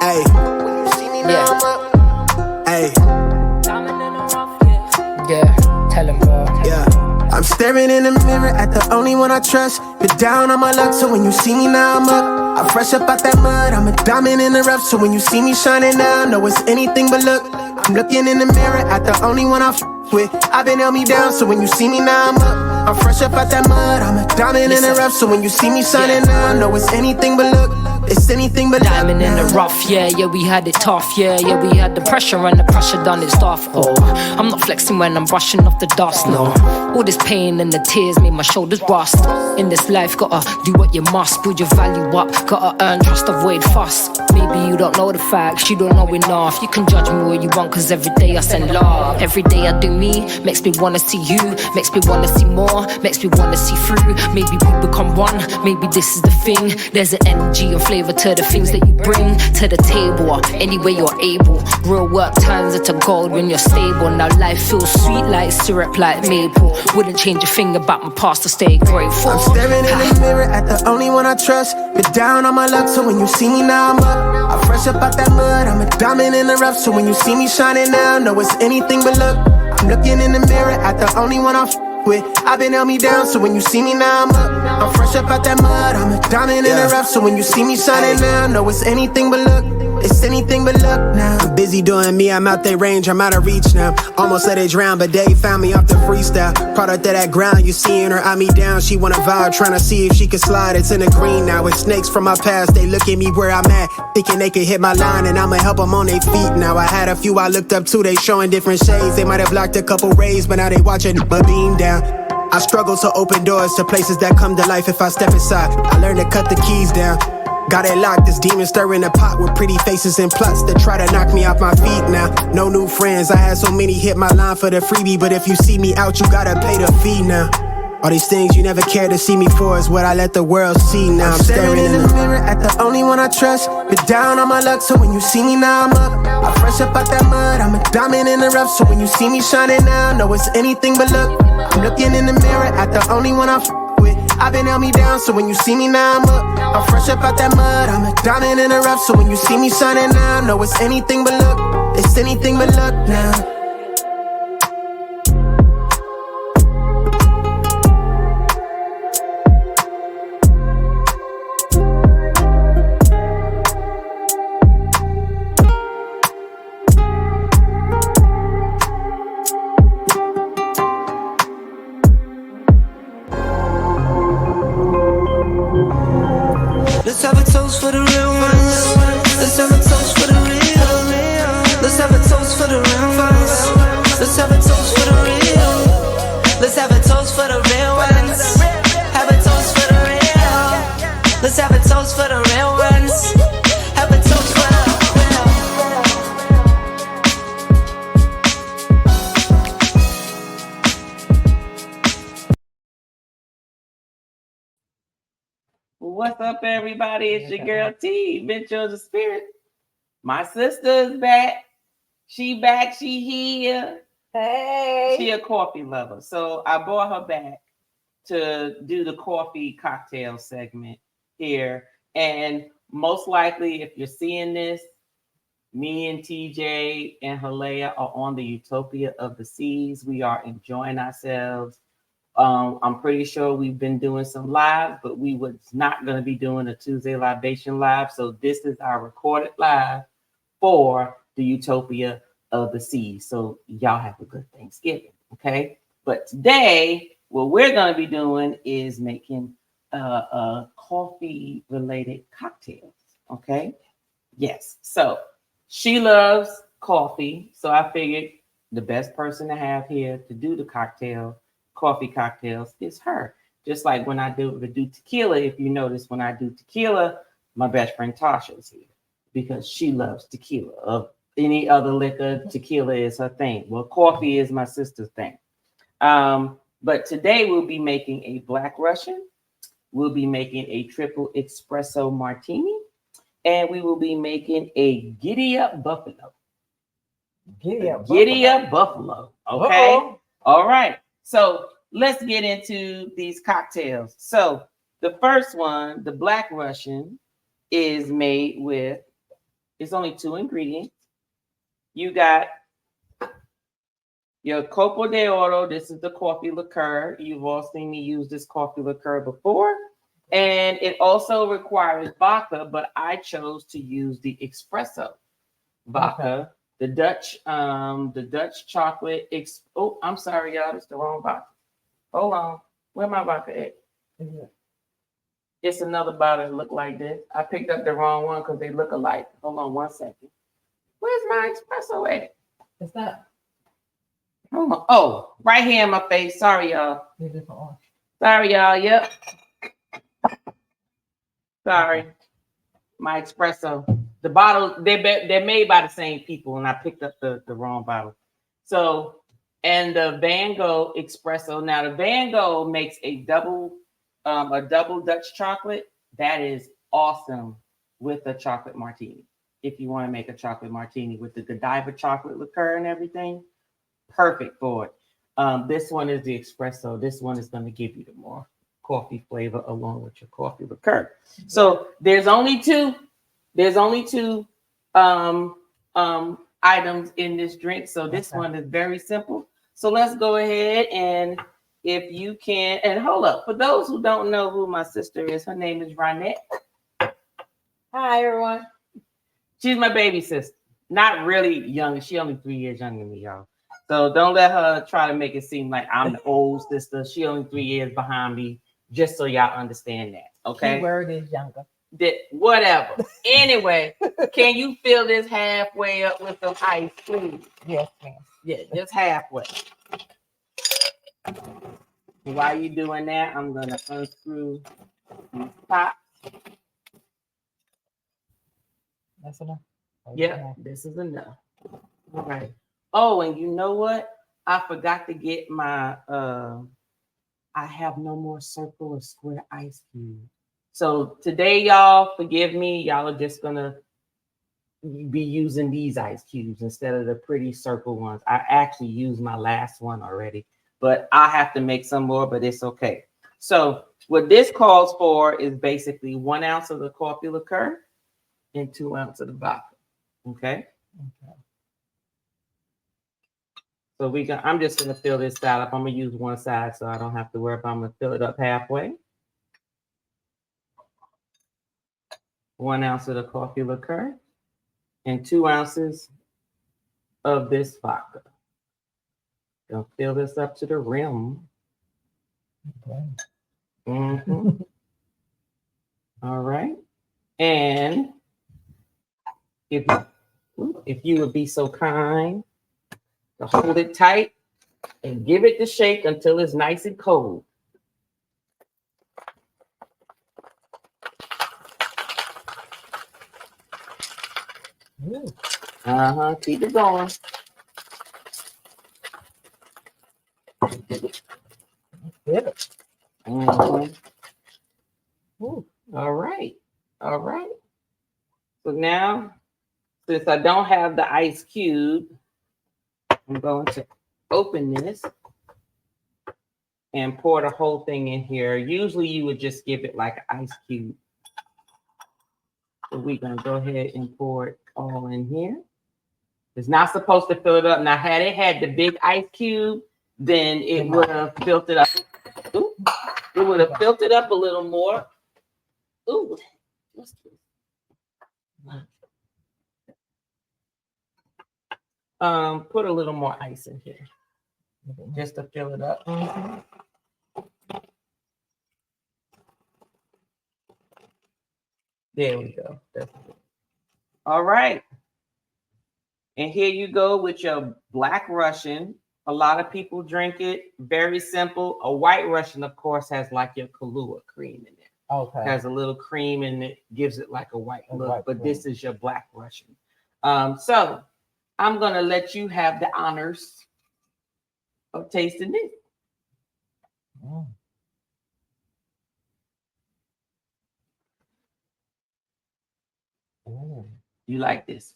Hey, when you see me now, I'm up. Hey, yeah, tell him, bro. Yeah. I'm staring in the mirror at the only one I trust. Been down on my luck, so when you see me now, I'm up. I'm fresh up out that mud, I'm a diamond in the rough. So when you see me shining now, know it's anything but luck. I'm looking in the mirror at the only one I with. I've been held me down, so when you see me now, I'm up. I'm fresh up out that mud, I'm a diamond in the rough. So when you see me shining now, know it's anything but luck. It's anything but diamond in the rough, yeah, we had it tough, yeah, we had the pressure and the pressure done its stuff. Oh, I'm not flexing when I'm brushing off the dust, no. All this pain and the tears made my shoulders rust. In this life, gotta do what you must, build your value up, gotta earn trust, avoid fuss. Maybe you don't know the facts, you don't know enough. You can judge me all you want, cause every day I send love. Every day I do me, makes me wanna see you, makes me wanna see more, makes me wanna see through. Maybe we become one, maybe this is the thing. There's an energy and flavor to the things that you bring to the table, any way you're able. Real work turns into gold when you're stable. Now life feels sweet like syrup, like maple. Wouldn't change a thing about my past to stay grateful. I'm staring in the mirror at the only one I trust. Been down on my luck, so when you see me now, I'm up. I'm fresh up out that mud, I'm a diamond in the rough. So when you see me shining now, know it's anything but luck. I'm looking in the mirror at the only one I with. I've been held me down, so when you see me now, I'm up. I'm fresh up out that mud, I'm a diamond in the rough. So when you see me shining now, know it's anything but luck. It's anything but luck now. I'm busy doing me, I'm out their range, I'm out of reach now. Almost let it drown, but they found me off the freestyle. Product of that ground, you seeing her eye me down. She wanna vibe, trying to see if she can slide. It's in the green now, it's snakes from my past. They look at me where I'm at, thinking they could hit my line, and I'ma help them on their feet now. I had a few I looked up to, they showing different shades. They might have blocked a couple rays, but now they watching my beam down. I struggle to open doors to places that come to life if I step inside. I learned to cut the keys down. Got it locked, this demon stirring the pot with pretty faces and plots that try to knock me off my feet now. No new friends, I had so many hit my line for the freebie, but if you see me out, you gotta pay the fee now. All these things you never cared to see me for is what I let the world see now. I'm staring in the mirror at the only one I trust. Been down on my luck, so when you see me now, I'm up. I'm fresh up out that mud, I'm a diamond in the rough. So when you see me shining now, know it's anything but luck. I'm looking in the mirror at the only one I with. I've been held me down, so when you see me now, I'm up. I'm fresh up out that mud, I'm a diamond in the rough. So when you see me shining now, know it's anything but luck. It's anything but luck now. Let's have a toast for the real ones. Let's have a toast for the real. Let's have a toast for the real ones. Let's have a toast for the real. Let's have a toast for the real ones. Have a toast for the real. Let's have a toast for the real ones. Have a toast for the real. What's up, everybody? It's your girl T, Eventyoursofspirits. Spirits. My sister is back. She back. She here. Hey. She a coffee lover. So I brought her back to do the coffee cocktail segment here. And most likely, if you're seeing this, me and TJ and Halea are on the Utopia of the Seas. We are enjoying ourselves. I'm pretty sure we've been doing some live, but we was not going to be doing a Tuesday Libation live. So this is our recorded live for the Utopia of the Seas. So y'all have a good Thanksgiving, okay? But today, what we're going to be doing is making coffee-related cocktails, okay? Yes. So she loves coffee, so I figured the best person to have here to do the coffee cocktails is her. Just like when I do tequila, if you notice, when I do tequila, my best friend Tasha is here because she loves tequila. Of any other liquor, tequila is her thing. Well, coffee is my sister's thing. But today we'll be making a Black Russian. We'll be making a triple espresso martini. And we will be making a Giddy Up Buffalo. Giddy Up Buffalo. Okay. Uh-oh. All right. So let's get into these cocktails. So the first one, the Black Russian, is made with It's only 2 ingredients. You got your Copo de Oro. This is the coffee liqueur. You've all seen me use this coffee liqueur before. And it also requires vodka, but I chose to use the espresso vodka, the Dutch chocolate. Oh, I'm sorry, y'all. It's the wrong vodka. Hold on. Where my vodka at? It's another bottle that look like this. I picked up the wrong one because they look alike. Hold on 1 second. Where's my espresso at? It's not. Hold on. Oh, right here in my face. Sorry, y'all. Sorry, y'all. Yep. Sorry. My espresso. The bottle, they're made by the same people, and I picked up the wrong bottle. So, and the Van Gogh espresso. Now, the Van Gogh makes a double Dutch chocolate. That is awesome with a chocolate martini. If you want to make a chocolate martini with the Godiva chocolate liqueur and everything, perfect for it. This one is the espresso. This one is going to give you the more coffee flavor along with your coffee liqueur. So there's only two items in this drink. So this one is very simple. So let's go ahead, and if you can, and hold up, for those who don't know who my sister is, her name is Ronette. Hi, everyone. She's my baby sister. Not really young. She only 3 years younger than me, y'all. So don't let her try to make it seem like I'm the old sister. She only 3 years behind me, just so y'all understand that. Okay. Keyword is younger. Whatever. Anyway, can you fill this halfway up with some ice, please? Yes, ma'am. Yeah, just halfway. While you're doing that, I'm gonna unscrew the top. That's enough. Yeah, this is enough. All right. Oh, and you know what? I forgot to get my I have no more circle or square ice cube. So today, y'all, forgive me. Y'all are just gonna be using these ice cubes instead of the pretty circle ones. I actually used my last one already, but I have to make some more, but it's okay. So what this calls for is basically 1 ounce of the coffee liqueur and 2 ounces of the vodka. Okay. So I'm just gonna fill this side up. I'm gonna use one side so I don't have to worry about. I'm gonna fill it up halfway. 1 ounce of the coffee liqueur and 2 ounces of this vodka. Gonna fill this up to the rim. Okay. Mm-hmm. All right. And if you would be so kind to hold it tight and give it the shake until it's nice and cold. Keep it going. Good. All right. So now, since I don't have the ice cube, I'm going to open this and pour the whole thing in here. Usually you would just give it like an ice cube. So we're going to go ahead and pour it all in here. It's not supposed to fill it up. Now, had it had the big ice cube, then it would have filled it up. Ooh, it would have filled it up a little more. Ooh, what's this? Put a little more ice in here just to fill it up. There we go. That's good. All right. And here you go with your Black Russian. A lot of people drink it. Very simple. A White Russian, of course, has like your Kahlua cream in it. Okay. Has a little cream in it, gives it like a white look. But this is your Black Russian. So I'm going to let you have the honors of tasting this. You like this?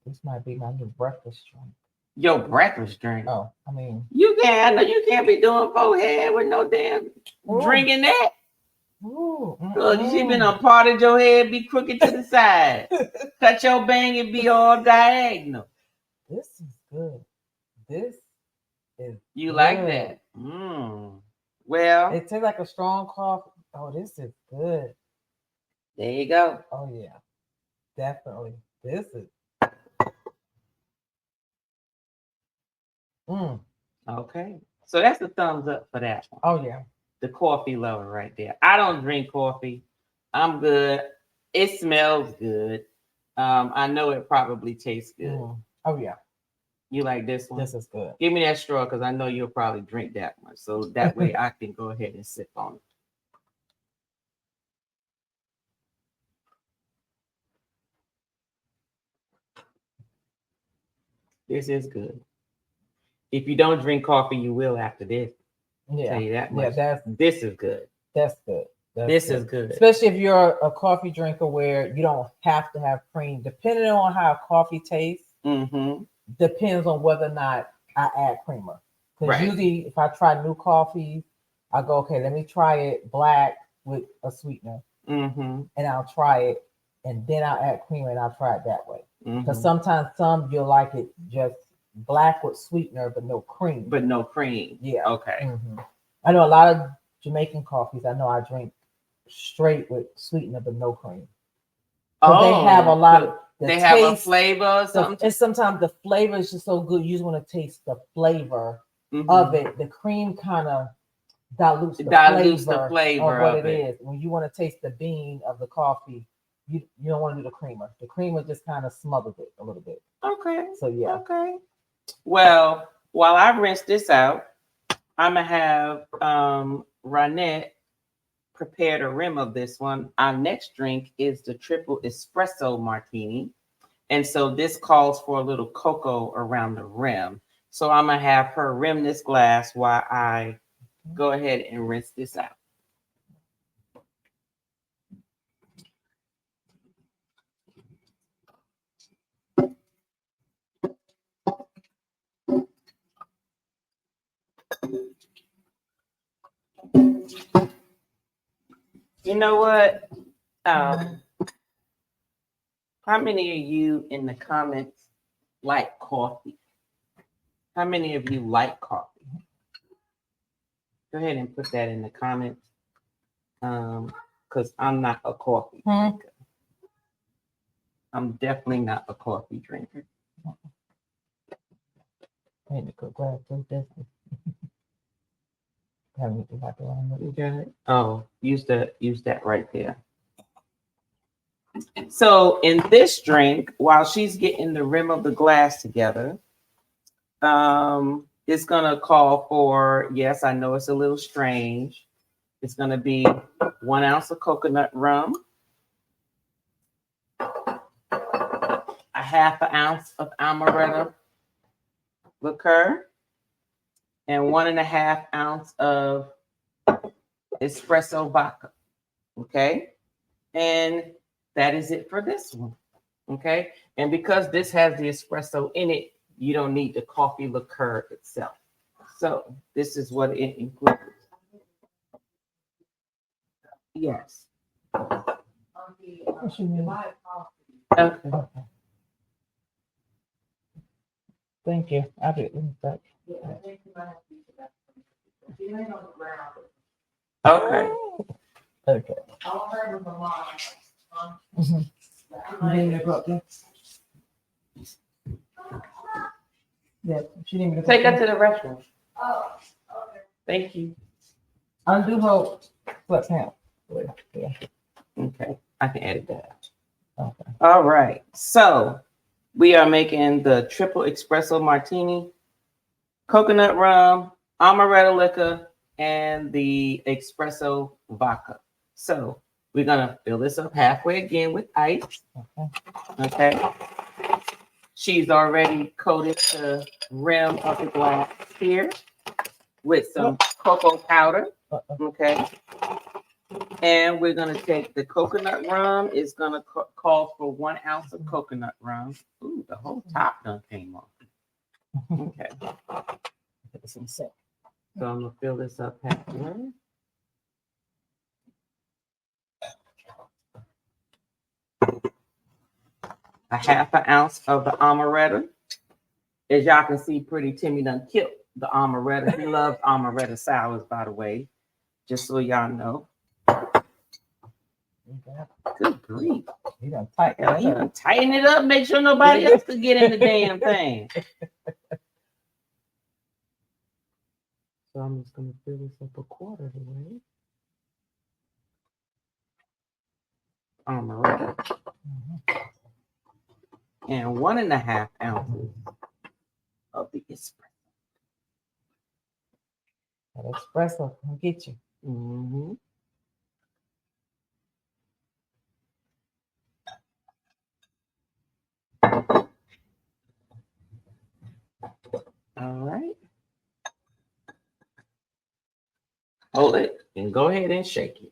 This might be my new breakfast drink. Your breakfast drink? Oh, I mean, you can't be doing forehead with no damn drinking that. Look, she been on parted your head, be crooked to the side. Cut your bang and be all diagonal. This is good. This is You good. like that? Well, It tastes like a strong coffee. Oh, this is good. there you go. Oh yeah, definitely. This is. Okay. So that's a thumbs up for that one. Oh yeah. The coffee lover right there. I don't drink coffee. I'm good. It smells good. I know it probably tastes good. Oh yeah. You like this one? This is good. Give me that straw because I know you'll probably drink that one. So that way I can go ahead and sip on it. This is good. If you don't drink coffee, you will after this. Yeah. Tell you that much. Yeah, this is good. That's good. This is good. Especially if you're a coffee drinker where you don't have to have cream. Depending on how coffee tastes, depends on whether or not I add creamer. Because usually if I try new coffee, I go, okay, let me try it black with a sweetener. And I'll try it. And then I'll add creamer and I'll try it that way. Because sometimes you'll like it just black with sweetener, but no cream. Yeah. Okay. I know a lot of Jamaican coffees. I know I drink straight with sweetener, but no cream. They have a lot of. They have a flavor or something. And sometimes the flavor is just so good. You just want to taste the flavor of it. The cream kind of dilutes the flavor of what it is. When you want to taste the bean of the coffee, you don't want to do the creamer. The creamer just kind of smothers it a little bit. Okay. So yeah. Okay. Well, while I rinse this out, I'm gonna have Ronette prepare the rim of this one. Our next drink is the triple espresso martini. And so this calls for a little cocoa around the rim. So I'm gonna have her rim this glass while I go ahead and rinse this out. You know what? How many of you in the comments like coffee? How many of you like coffee? Go ahead and put that in the comments. Because I'm not a coffee drinker. I'm definitely not a coffee drinker. I need to go grab some biscuits. Okay. Oh, use that right there. So in this drink, while she's getting the rim of the glass together, it's gonna call for, yes, I know it's a little strange. It's gonna be 1 ounce of coconut rum, a 1/2 ounce of amaretto liqueur, and 1.5 ounces of espresso vodka. Okay. And that is it for this one. Okay. And because this has the espresso in it, you don't need the coffee liqueur itself. So this is what it includes. Yes. Okay. Thank you. I'll be back. Okay. Okay. Yeah, she didn't even Take her to the restroom. Oh, okay. Thank you. Undo her flex hand. Yeah. Okay, I can edit that. Okay. All right. So we are making the triple espresso martini, coconut rum, amaretto liquor, and the espresso vodka. So we're gonna fill this up halfway again with ice. Okay. She's already coated the rim of the glass here with some cocoa powder. Okay. And we're gonna take the coconut rum. It's gonna call for 1 ounce of coconut rum. Ooh, the whole top done came off. Okay. So I'm gonna fill this up halfway. a half an ounce of the amaretto. As y'all can see, Pretty Timmy done killed the amaretto. He loves amaretto sours, by the way, just so y'all know. Good grief. You done tighten it up. Make sure nobody else could get in the damn thing. So I'm just going to fill this up a quarter of the way. Amaretto. And 1.5 ounces of the espresso. That espresso can get you. Mm-hmm. All right. Hold it and go ahead and shake it.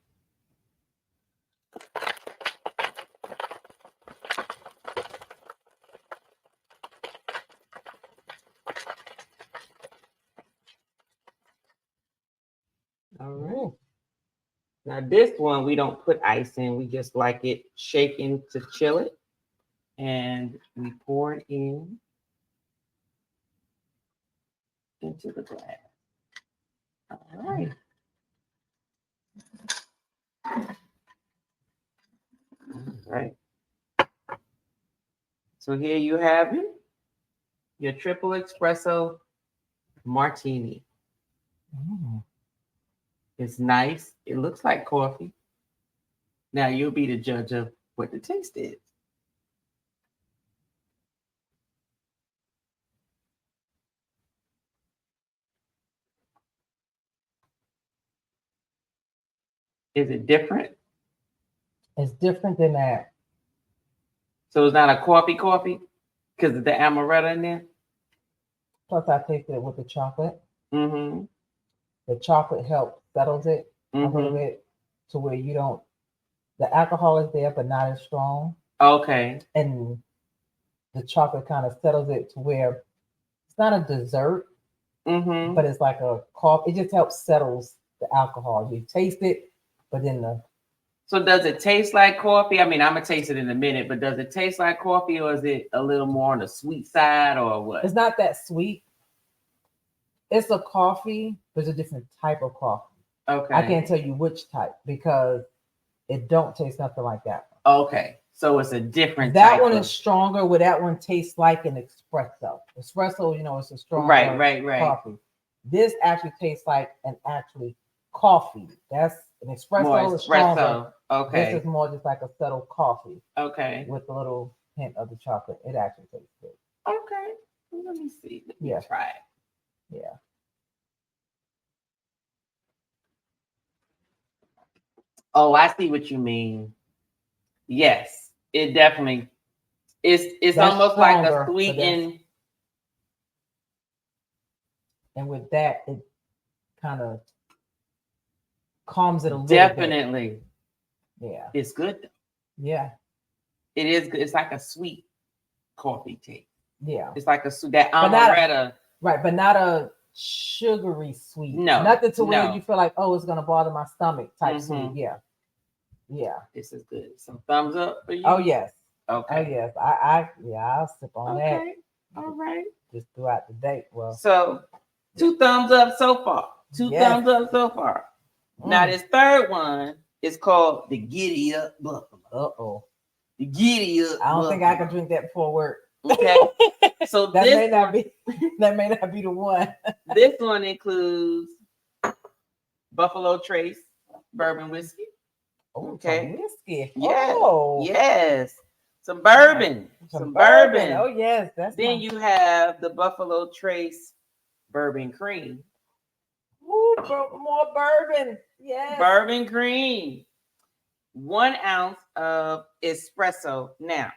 All right. Now this one we don't put ice in. We just like it shaken to chill it. And we pour it in into the glass. All right. All right. So here you have it. Your triple espresso martini. It's nice. It looks like coffee. Now you'll be the judge of what the taste is. Is it different? It's different than that. So it's not a coffee because of the amaretto in there? Plus, I tasted it with the chocolate. Mm-hmm. The chocolate helps settles it a little bit to where you don't, the alcohol is there, but not as strong. Okay. And the chocolate kind of settles it to where it's not a dessert, but it's like a coffee. It just helps settles the alcohol. You taste it, but then the... So does it taste like coffee? I mean, I'm going to taste it in a minute, but does it taste like coffee or is it a little more on the sweet side or what? It's not that sweet. It's a coffee, but it's a different type of coffee. Okay. I can't tell you which type because it don't taste nothing like that one. Okay. So it's a different that type one of... is stronger where that one tastes like an espresso. Espresso, you know, it's a strong right. coffee. This actually tastes like an actually coffee. That's an espresso. More is stronger. Okay. This is more just like a subtle coffee. Okay. With a little hint of the chocolate. It actually tastes good. Okay. Let me see. Let me try it. Yeah. Oh, I see what you mean. Yes, it definitely it's almost like a sweetened. And with that, it kind of calms it a little Definitely. bit. Yeah. It's good. Yeah. It is good. It's like a sweet coffee taste. Yeah. It's like that amaretto. But not a sugary sweet. No. Nothing to where you feel like, oh, it's gonna bother my stomach type sweet. Yeah. Yeah. This is good. Some thumbs up for you. Oh yes. Okay. Oh yes. I'll sip on that. All right. Just throughout the day. Well. So 2 thumbs up so far. 2 thumbs up so far. Now this third one is called the Giddy Up Buffalo. The Giddy Up. I don't think I can drink that before work. Okay. So that may not be the one. This one includes Buffalo Trace bourbon whiskey. Okay. Whiskey. Yes. Oh. Yes. Some bourbon. Some bourbon. Oh yes. Then you have the Buffalo Trace bourbon cream. Ooh, more bourbon. Yes. Bourbon cream. 1 ounce of espresso. Now,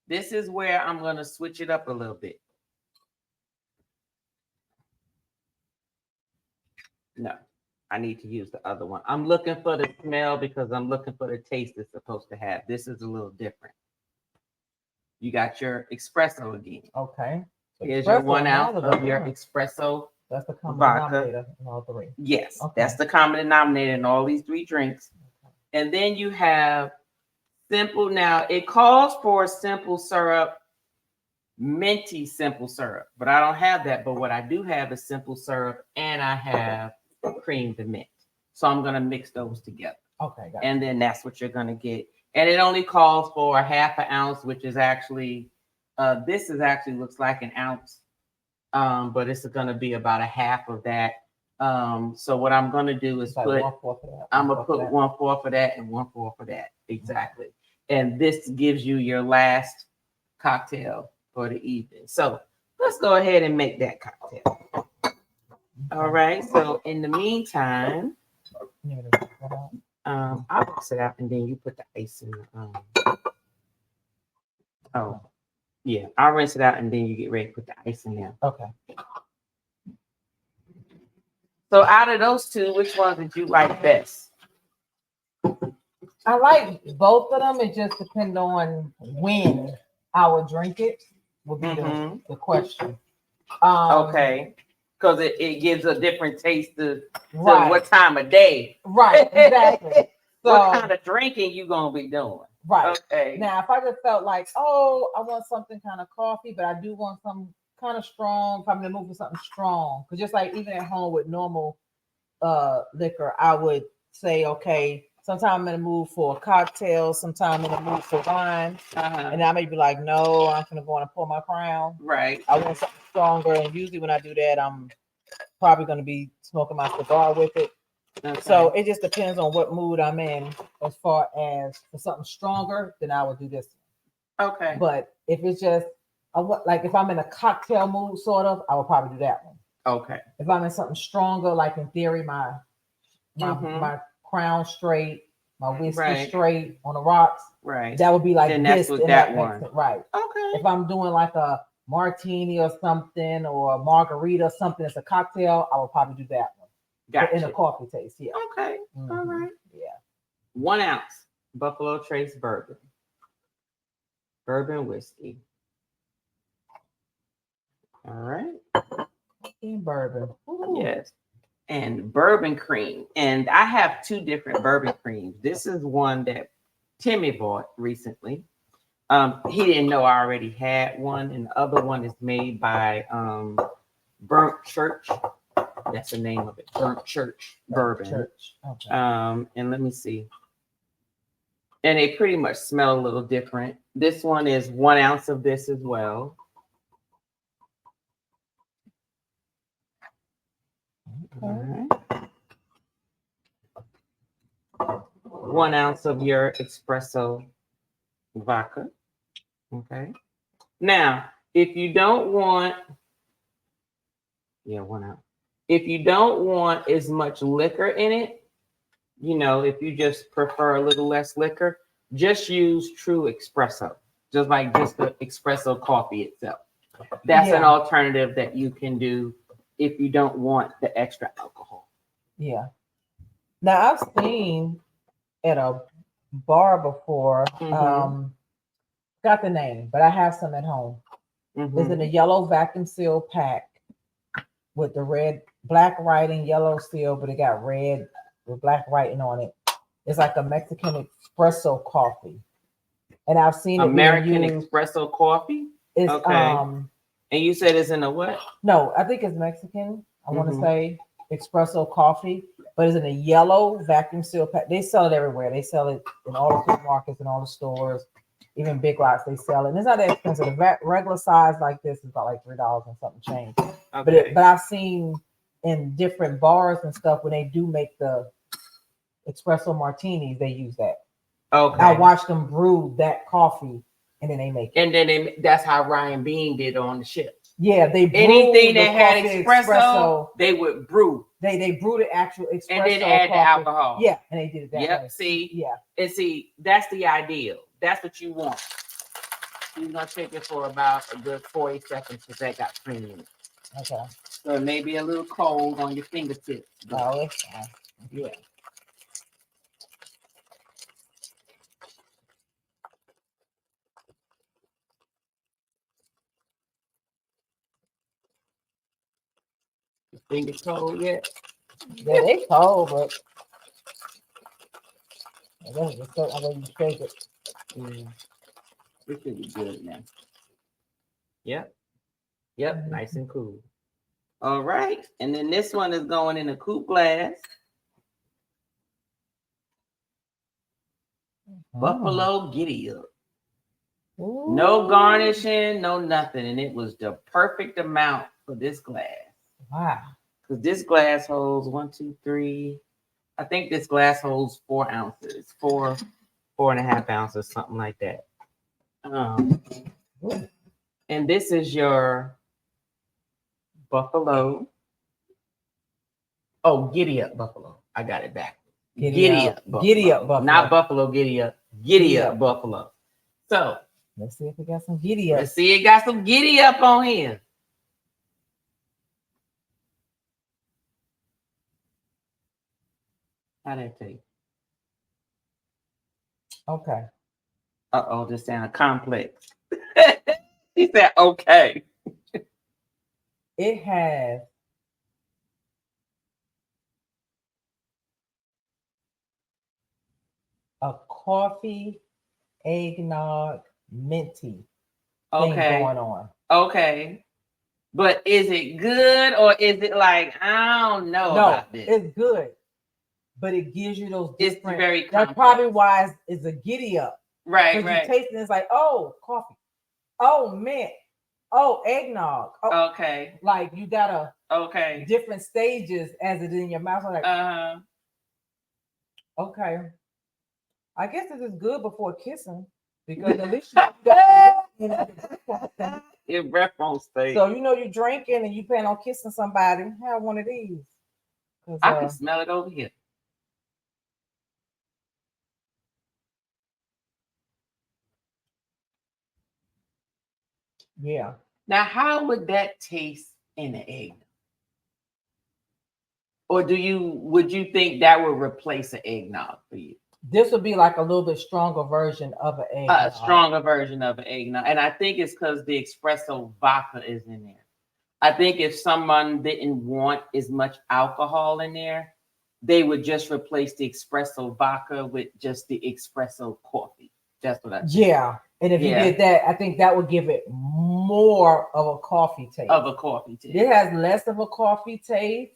this is where I'm going to switch it up a little bit. No, I need to use the other one. I'm looking for the smell because I'm looking for the taste it's supposed to have. This is a little different. You got your espresso again. Okay. So here's your 1 ounce of your espresso. That's the common vodka. denominator in all 3. Yes, that's the common denominator in all these 3 drinks. And then you have Simple. Now it calls for simple syrup, minty simple syrup, but I don't have that. But what I do have is simple syrup, and I have cream de mint. So I'm gonna mix those together. Okay, got And then that's what you're gonna get. And it only calls for a half an ounce, which is actually, this is actually looks like an ounce, but it's gonna be about a half of that. So what I'm gonna do is like I'm gonna put 1/4 of that and 1/4 of that exactly. And this gives you your last cocktail for the evening. So let's go ahead and make that cocktail. All right. So in the meantime, I'll mix it out and then you put the ice in the oh yeah, I'll rinse it out and then you get ready to put the ice in there. Okay. So out of those two, which ones did you like best? I like both of them. It just depends on when I would drink it, would be the question. Okay. Because it gives a different taste to what time of day. Right, exactly. So, what kind of drinking you gonna be doing? Right. Okay. Now, if I just felt like, oh, I want something kind of coffee, but I do want some kind of strong, if I'm in the mood for something strong. Because just like even at home with normal liquor, I would say, okay, sometimes I'm in the mood for a cocktail, sometimes I'm in the mood for wine. And I may be like, no, I'm gonna go and pour my crown. Right. I want something stronger. And usually when I do that, I'm probably gonna be smoking my cigar with it. Okay. So it just depends on what mood I'm in. As far as for something stronger, then I would do this. Okay. But if it's just like if I'm in a cocktail mood, sort of, I would probably do that one. Okay. If I'm in something stronger, like in theory, my crown straight, my whiskey straight on the rocks, right? That would be like then this. That's what that one, right? Okay. If I'm doing like a martini or something or a margarita or something, it's a cocktail, I would probably do that one. Gotcha. In a coffee taste, yeah. Okay. All right. Yeah. 1 ounce Buffalo Trace bourbon whiskey. All right. And bourbon. Ooh. Yes. And bourbon cream. And I have 2 different bourbon creams. This is one that Timmy bought recently. He didn't know I already had one, and the other one is made by Burnt Church. That's the name of it. Burnt Church bourbon. Church. Okay. And let me see. And they pretty much smell a little different. This one is 1 ounce of this as well. Okay. All right. 1 ounce of your espresso vodka. Okay. Now, if you don't want, 1 ounce. If you don't want as much liquor in it, if you just prefer a little less liquor, just use true espresso, just like just the espresso coffee itself. That's an alternative that you can do if you don't want the extra alcohol. Yeah. Now I've seen at a bar before, got the name, but I have some at home. It's in a yellow vacuum seal pack with the black writing, yellow seal, but it got red with black writing on it. It's like a Mexican espresso coffee. And I've seen American espresso coffee? It's okay. And you said it's in a what? No, I think it's Mexican. I want to say espresso coffee, but it's in a yellow vacuum seal pack. They sell it everywhere. They sell it in all the supermarkets and all the stores, even Big Lots. They sell it. And it's not that expensive. The regular size like this is about like $3 and something change. Okay. But I've seen in different bars and stuff when they do make the espresso martinis, they use that. Okay. I watched them brew that coffee. And then they make it. And then that's how Ryan Bean did on the ship. Yeah, they anything that had espresso, they would brew. They brewed the actual espresso and then add the alcohol. Yeah, and they did it that way. See, yeah, and see, that's the ideal. That's what you want. You're gonna shake it for about a good 40 seconds because that got cream in it. Okay. So it may be a little cold on your fingertips. Oh, it's fine. Yeah. Think it's cold yet? Yeah, they cold, but I think you shake it. Yeah. This should be good now. Yep. Yep. Nice and cool. All right. And then this one is going in a coupe glass. Buffalo Giddy Up. Ooh. No garnishing, no nothing. And it was the perfect amount for this glass. Wow. Because this glass holds 1, 2, 3. I think this glass holds 4 ounces, 4.5 ounces, something like that. And this is your Buffalo. Oh, Giddy Up Buffalo. I got it back. Giddy Up Buffalo. Giddy Up Buffalo. Not Buffalo Giddy Up. Giddy Up Buffalo. So let's see if we got some Giddy Up. Let's see, it got some Giddy Up on here. How that taste? Okay. Uh-oh, this sounds complex. He said, okay. It has a coffee, eggnog, minty thing going on. Okay. But is it good or is it like, I don't know about this? It's good. But it gives you those different. It's very complex. That's probably why it's a Giddy Up. Right. You taste it, it's like, oh, coffee. Oh, mint. Oh, eggnog. Oh, okay. Like you got different stages as it in your mouth. Like, okay. I guess this is good before kissing because at least you got your breath won't stay. So you're drinking and you plan on kissing somebody. Have one of these. I can smell it over here. Yeah. Now, how would that taste in the egg? Or would you think that would replace an eggnog for you? This would be like a little bit stronger version of an eggnog. A stronger version of an eggnog. And I think it's because the espresso vodka is in there. I think if someone didn't want as much alcohol in there, they would just replace the espresso vodka with just the espresso coffee. That's what I think. Yeah. And if you did that, I think that would give it more of a coffee taste. It has less of a coffee taste.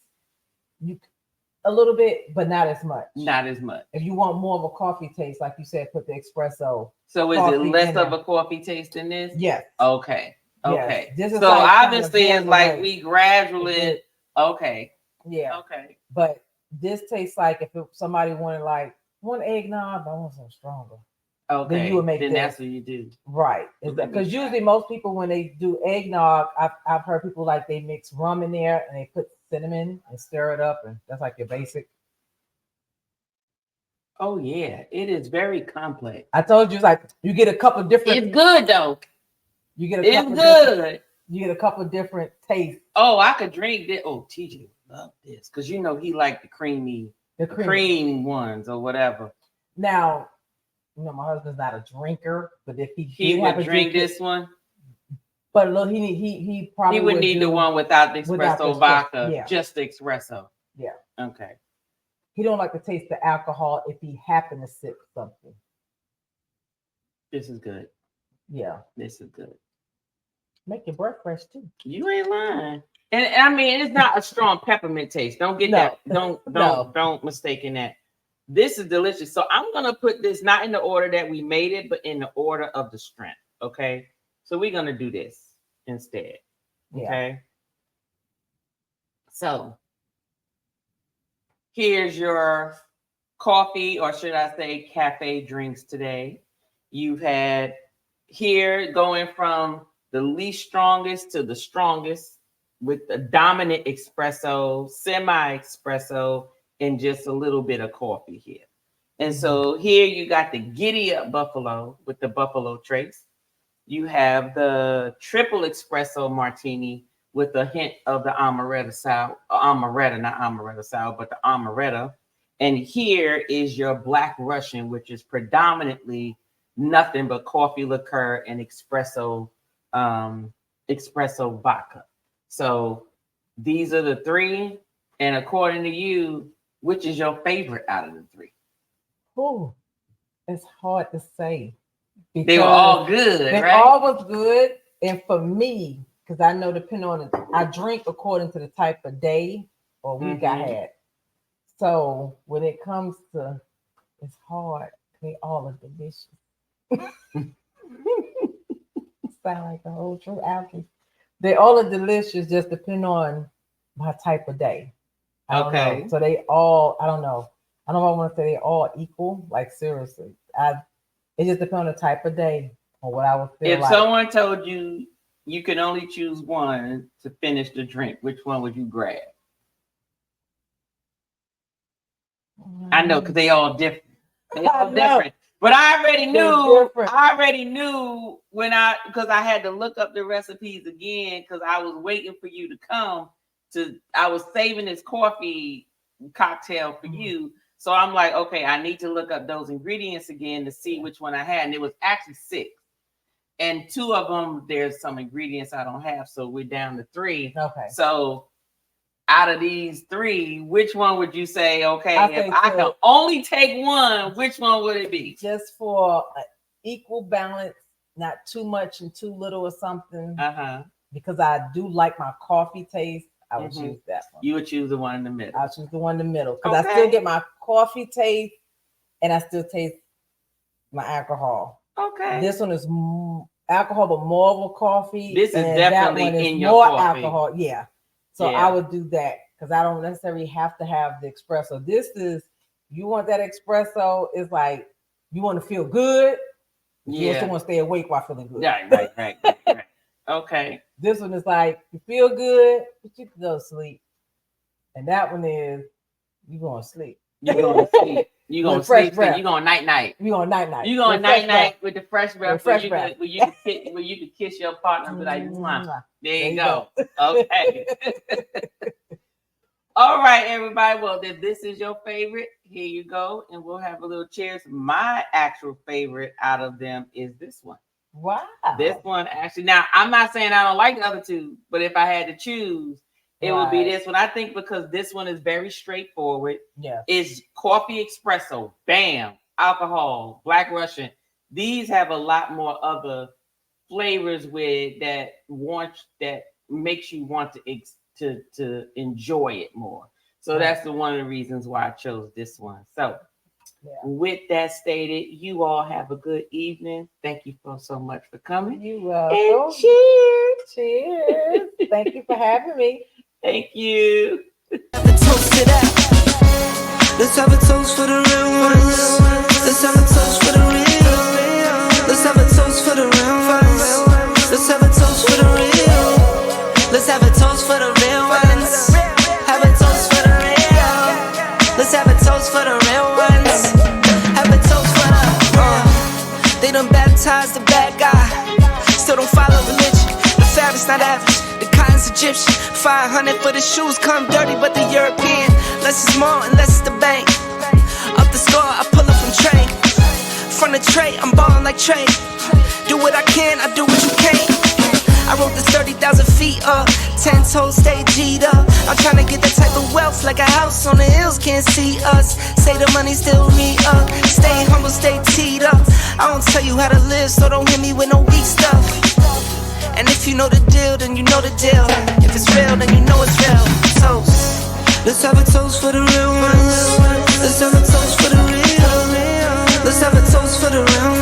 A little bit, but not as much. Not as much. If you want more of a coffee taste, like you said, put the espresso. So is it less of a coffee taste than this? Yes. Okay. Okay. Yes. So obviously it's like we gradually. Okay. Yeah. Okay. But this tastes like if somebody wanted like one eggnog, but I want something stronger. Okay. Then you would make then this. That's what you do. Right. Because usually most people when they do eggnog, I've heard people like they mix rum in there and they put cinnamon and stir it up, and that's like your basic. Oh yeah, it is very complex. I told you, it's like you get a couple different. It's good though. You get it's good. You get a couple different tastes. Oh, I could drink this. Oh, TJ love this because he like the cream ones or whatever. Now, my husband's not a drinker, but if he would drink this one. But look, he probably would need the one without the espresso vodka, just the espresso. Yeah. Okay. He don't like to taste the alcohol if he happen to sip something. This is good. Yeah. This is good. Make your breath fresh too. You ain't lying. And I mean, it's not a strong peppermint taste. Don't get that. Don't mistake that. This is delicious. So I'm gonna put this not in the order that we made it, but in the order of the strength. Okay. So we're gonna do this instead. Okay. Yeah. So here's your coffee, or should I say cafe drinks today. You've had here going from the least strongest to the strongest with the dominant espresso, semi-espresso, and just a little bit of coffee here. And so here you got the Giddy Up Buffalo with the buffalo trace. You have the triple espresso martini with a hint of the amaretto sour, not amaretto sour, but the amaretto. And here is your Black Russian, which is predominantly nothing but coffee liqueur and espresso vodka. So these are the three. And according to you, which is your favorite out of the three? Oh, it's hard to say. They were all good, they right? all was good. And for me, because I know depending on I drink according to the type of day or week I had. So when it comes to, it's hard. They all are delicious. Sound like a whole true alchemy. They all are delicious, just depend on my type of day. I don't know. So they all, I don't know. I don't know if I want to say they all equal. Like seriously, it just depends on the type of day or what I would feel if like. Someone told you you could only choose one to finish the drink, which one would you grab? I know, because they all different. They all different. But I already knew because I had to look up the recipes again because I was waiting for you to come I was saving this coffee cocktail for you. So I'm like, okay, I need to look up those ingredients again to see which one I had. And it was actually 6. And 2 of them, there's some ingredients I don't have. So we're down to 3. Okay. So out of these 3, which one would you say, okay, if I can only take one, which one would it be? Just for an equal balance, not too much and too little or something. Because I do like my coffee taste, I would choose that one. You would choose the one in the middle. I'll choose the one in the middle. Because I still get my coffee taste and I still taste my alcohol. Okay. This one is alcohol, but more of a coffee. This is definitely in your more coffee. Alcohol, yeah. So I would do that because I don't necessarily have to have the espresso. This is, you want that espresso, it's like you want to feel good. You also want to stay awake while feeling good. Right. Okay. This one is like, you feel good, but you can go to sleep. And that one is, you're going to sleep. You're going to sleep. You're going to sleep. So you're going night-night. You're going night-night. You're going night-night with the fresh breath. Where you can kiss your partner and be like, mwah. There you go. Okay. All right, everybody. Well, if this is your favorite, here you go. And we'll have a little cheers. My actual favorite out of them is this one. Wow. This one actually. Now, I'm not saying I don't like the other 2, but if I had to choose, it would be this one. I think because this one is very straightforward. Yeah. It's coffee espresso, bam, alcohol, Black Russian. These have a lot more other flavors with that makes you want to enjoy it more. So that's one of the reasons why I chose this one. So with that stated, you all have a good evening. Thank you so much for coming. You welcome. And cheers. Cheers. Thank you for having me. Thank you. Toast to that. Let's have a toast for the real ones. Let's have a toast for the real. Let's have a toast for the real ones. Let's have a toast for the real. Let's have a toast for the real ones. Have a toast for the real. Let's have a toast for the real ones. Have a toast for the they done baptized the bad guy. Still don't follow religion. The fabric's not average. The cotton's Egyptian. 500 for the shoes, come dirty, but the European. Less is more and less is the bank. Up the score, I pull up from train. From the tray, I'm ballin' like Trey. Do what I can, I do what you can't. I wrote this 30,000 feet up. 10 toes, stay G'd up. I'm tryna get that type of wealth, like a house on the hills, can't see us. Say the money still me up. Stay humble, stay teed up. I don't tell you how to live, so don't hit me with no weak stuff. And if you know the deal, then you know the deal. If it's real, then you know it's real. Toast. Let's have a toast for the real ones. Let's have a toast for the real. Let's have a toast for the real